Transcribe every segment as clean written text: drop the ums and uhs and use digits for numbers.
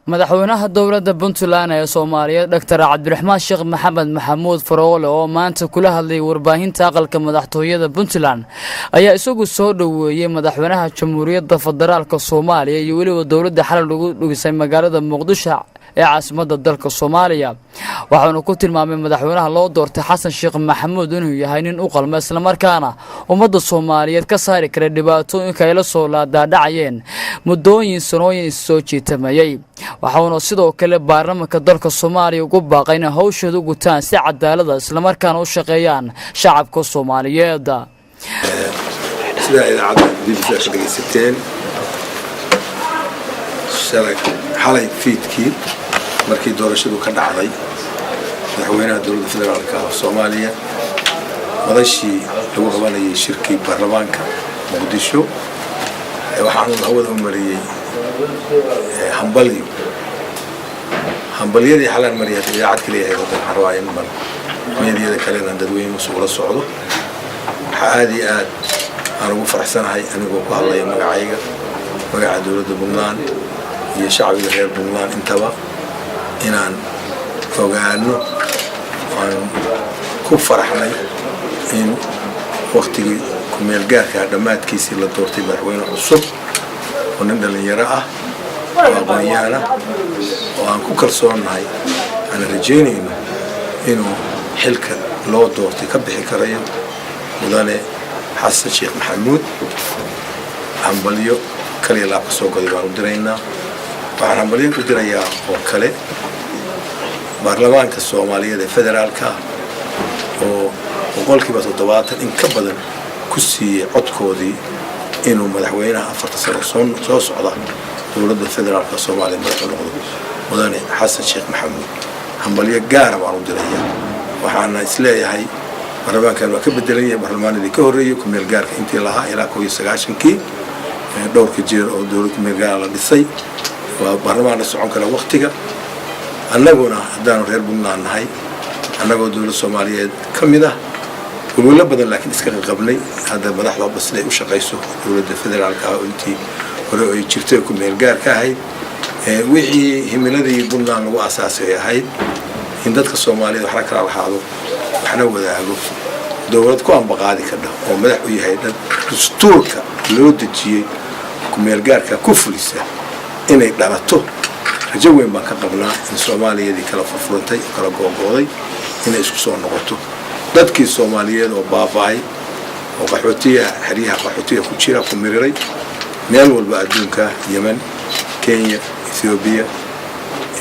madaxweynaha dowladda Puntland ee Soomaaliya Dr. Cabdiraxmaan Sheekh Maxamed Maxamuud Faroole oo maanta kula hadlay warbaahinta aqalka madaxtooyada Puntland ayaa isagu soo dhaweeyay madaxweynaha Jamhuuriyadda Federaalka Soomaaliya iyo waliba dowladda xal lagu dhugisay magaalada Muqdisho ee caasimadda dalka Soomaaliya waxaanu ku tilmaamay madaxweynaha loo doortay Xasan Sheekh Maxamuud inuu yahay nin u qalma isla markaana ummadda Soomaaliyeed ka saari kara dhibaatooyinka ay la soo laadacayeen muddooyin sanooyin soo jiitamayay waxaanu sidoo kale baarlamaanka dalka Soomaaliya ugu baaqay in hawshooda gutaan si cadaalad ah isla markaana u shaqeeyaan shacabka Soomaaliyeed sida idaacadda dibadda shaqeysteen xalay fiidkii markii doorashadu ka dhacday madaxweynaha dowladda federaalka Soomaaliya madashii lagu qabanayay shirkii baarlamaanka Muqdisho waxaanu hawada u mariyay hambaliyadii xalan mariyay idaacad kaliya ee waddanka Harwaayeen mar meediyada kalena dadweynuhu soo socdo aad aan ugu faraxsanahay anigoo ku hadlaya magaca dowladda Puntland iyo shacbiga reer Puntland intaba inaan fogaano aan ku faraxnay in waqtigii ku meel gaarka dhamaadkiisii la doortay madaxweyne cusub oo nin dhalinyaro ah oo aqoon-yahan ah oo aan ku kalsoonahay aan rajeynayno inuu xilka loo doortay ka bixi karayo mudane Xasan Sheekh Maxamuud hambalyo kaliya la soo goday baan u diraynaa waxaan hambalyo u dirayaa oo kale baarlamaanka Soomaaliyeed ee federaalka oo boqolkiiba 70 in ka badan ku siiyay codkoodii inuu madaxweynaha 4 sano soo socda dowladda federaalka Soomaaliya madaxweyne mudane Xasan Sheekh Maxamuud hambalyo gaar ah baan u dirayaa waxaana isleeyahay baarlamaankan waa ka bedelayay baarlamaanadii ka horeeyay ku meel gaarka intii lahaa ilaa 1990kii dhowrka jeer oo dowladda meel gaar la dhisay waa baarlamaanka socon kara waqtiga annaguna hadaan reer Puntland nahay annagoo dowladda Soomaaliyeed kamid ah walaalo badan laakiin iska qabnay hadda madaxda basday u shaqeyso dowladda federaalka oo intii hore ay jirtay ku meel gaar ka ahayd wixii himiladii Puntland lagu aasaasay ahayd in dadka Soomaaliyeed wax kala lahaado waxna wadaago dowlad ku ambaqaadi ka dhaw oo madax u yahay dad dastuurka loo dejiyay ku meel gaarka ku fulisa inay dhalato rajo weyn baan ka qabnaa in Soomaaliyeed kala furfurantay kala go'go'day inay isku soo noqoto dadkii Soomaaliyeed oo baabay oo qaxootiga ku jira ku miriray meel walba adduunka Yemen Kenya Ethiopia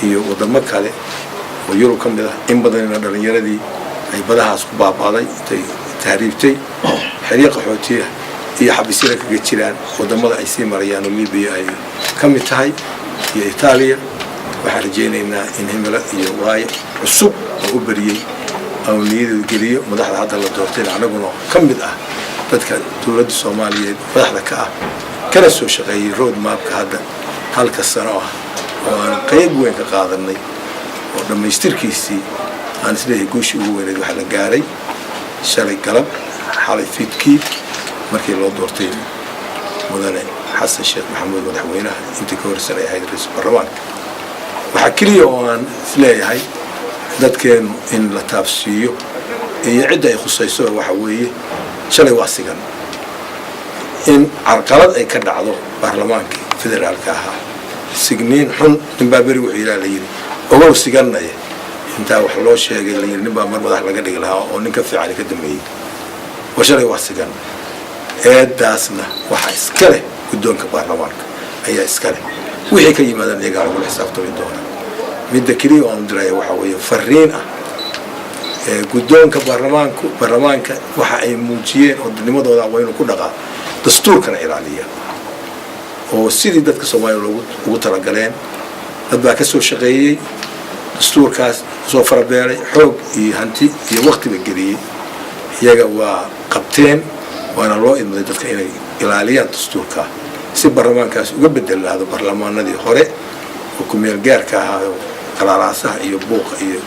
iyo wadamo kale oo Yurub ka mid ah in badan dhalinyaradii ay badahaas ku baabaaday taariibtay xiriiq qaxootiga iyo xabisida kaga jiraan wadamada ay sii marayaan oo Liibiya ay ka mid tahay iyo Itaaliya waxaan rajeynaynaa in himilo iyo waay cusub oo u bariyay awliyada geliyo madaxda hadda la doortay anaguna ka mid ah dadka dowladda Soomaaliyeed madaxda ka ah kana soo shaqeeyay road map-ka hadda halka sano ah oo aan qayb weyn ka qaadanay oo dhamaystirkiisii aan isleeyahay guushi ugu weyneed waxa la gaaray shalay galab xalay fiidkii markii loo doortay mudane Xasan Sheekh Maxamuud madaxweynaha intii ka horsanay ahayd ra'iisul baarlamaanka waxa kaliya oo aan isleeyahay dadkeenu in la taabsiiyo iyo cid ay khusayso waxa weeye shalay waa sigan in carqalad ay ka dhacdo baarlamaanka federaalka ah signiin xun in baabari wuxuu ilaaliyay oo siganay inta wax loo sheegay la yiri ninba mar madax laga dhigi lahaa oo ninka fiican ka dameeyay washaray waa sigan daasna waxa iska leh guddoonka baarlamaanka ayaa iska leh wixii ka yimaadaan iyaga lagu xisaabtami doona midda kaliya oo diray waxa weeye fariin ah guddoonka baarlamaanka waxa ay muujiyeen oo dadnimadooda waa inuu ku dhaqaa dastuurkana ilaaliya oo sidii dadka Soomaaliyeed ugu talagaleen dad baa ka soo shaqeeyay dastuurkaas soo farabeelay xoog iyo hanti iyo waqti ba geliyay iyaga waa qabteen waana loo idmay dadka inay ilaaliyaan dastuurka si baarlamaankaas uga bedelaado baarlamaanadii hore oo ku meel gaarka ah qalaalaasaha iyo buuqa iyo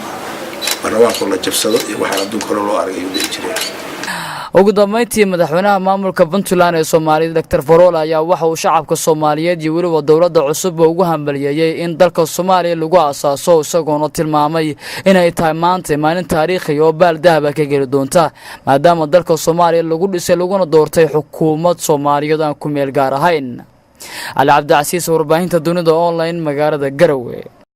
baarlamaanka la jabsado iyo waxa adduunka loo argayo jiray ugu dambeyntii madaxweynaha maamulka Puntland ee Soomaaliya Dr. Faroole ayaa waxa uu shacabka Soomaaliyeed iyo waliba dawladda cusub ugu hambalyeeyay in dalka Soomaaliya lagu asaaso isagoona tilmaamay inay tahay maanta maalin taariikhi oo baal dahab ka geli doonta maadaama dalka Soomaaliya lagu dhisay laguna doortay xukuumad Soomaaliyeed aan ku meel gaar ahayn. Ali Cabdi Casiis warbaahinta dunida online magaalada Garowe.